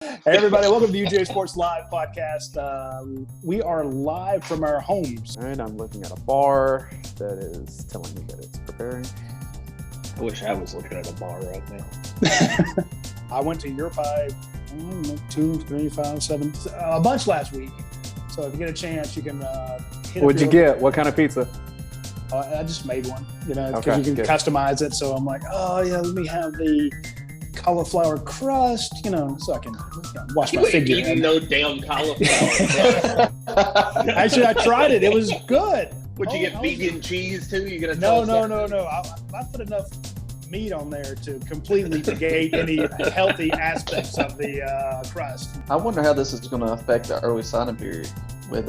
Hey everybody, welcome to the UGASports Live podcast. We are live from our homes. All right, I'm looking at a bar that is telling me that it's preparing. I wish I was looking at a bar right now. I went to Europe 2, 3, 5, 7, a bunch last week. So if you get a chance, you can hit What'd you get? What kind of pizza? I just made one, because Okay, you can good. customize it. So I'm like, oh yeah, let me have the cauliflower crust, so I can wash my figure. You eating no damn cauliflower. Actually, I tried it. It was good. Would you get vegan cheese too? You gonna No. I put enough meat on there to completely negate any healthy aspects of the crust. I wonder how this is going to affect the early signing period. With,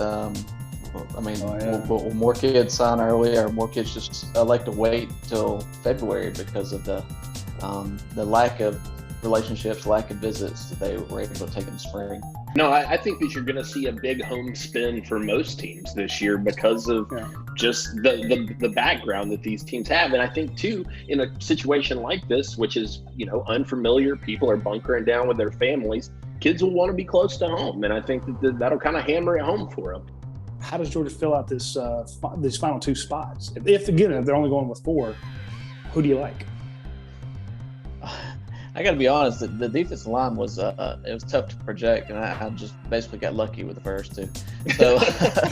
will more kids sign early, or more kids just elect to wait till February because of the lack of relationships, lack of visits that they were able to take in the spring? No, I think that you're going to see a big home spin for most teams this year because of just the background that these teams have. And I think, too, in a situation like this, which is, unfamiliar, people are bunkering down with their families, kids will want to be close to home. And I think that'll kind of hammer it home for them. How does Georgia fill out these final two spots? If they're only going with 4, who do you like? I got to be honest, the defensive line was it was tough to project, and I just basically got lucky with the first 2. So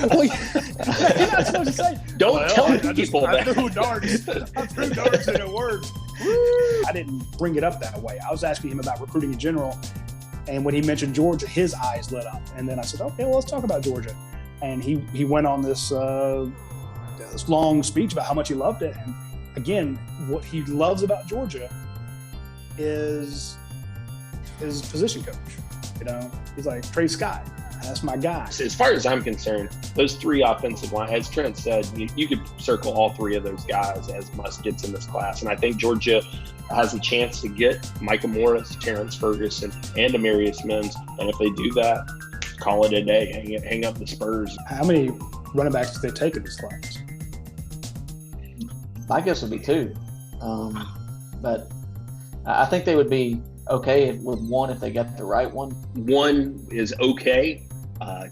Well, you're not supposed to say. Don't tell people I that. threw darts. And it worked. I didn't bring it up that way. I was asking him about recruiting in general, and when he mentioned Georgia, his eyes lit up. And then I said, "Okay, well, let's talk about Georgia." And he went on this long speech about how much he loved it. And again, what he loves about Georgia is his position coach. He's like, Trey Scott, that's my guy. As far as I'm concerned, those 3 offensive line, as Trent said, you could circle all 3 of those guys as must-gets in this class. And I think Georgia has a chance to get Michael Morris, Terrence Ferguson, and Amarius Mims. And if they do that, call it a day. Hang up the Spurs. How many running backs did they take in this class? my guess would be 2. But I think they would be okay with 1 if they got the right one. 1 is okay.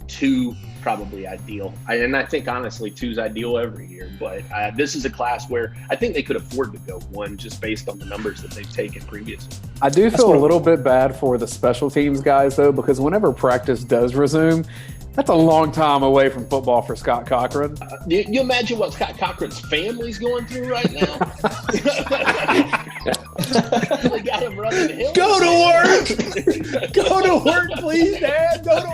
2 probably ideal. And I think honestly 2's ideal every year. But this is a class where I think they could afford to go 1 just based on the numbers that they've taken previously. I do feel a little bit bad for the special teams guys, though, because whenever practice does resume, that's a long time away from football for Scott Cochran. You imagine what Scott Cochran's family's going through right now? They got him running hills. Go to work! Go to work, please, Dad. Go to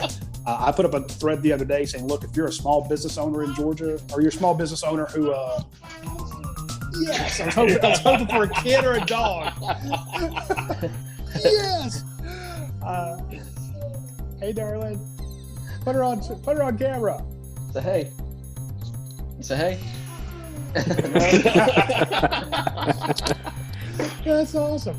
work. I put up a thread the other day saying, look, if you're a small business owner in Georgia, or you're a small business owner who, yes, I was hoping for a kid or a dog. Yes. Hey, darling, put her on camera. Say hey. That's awesome.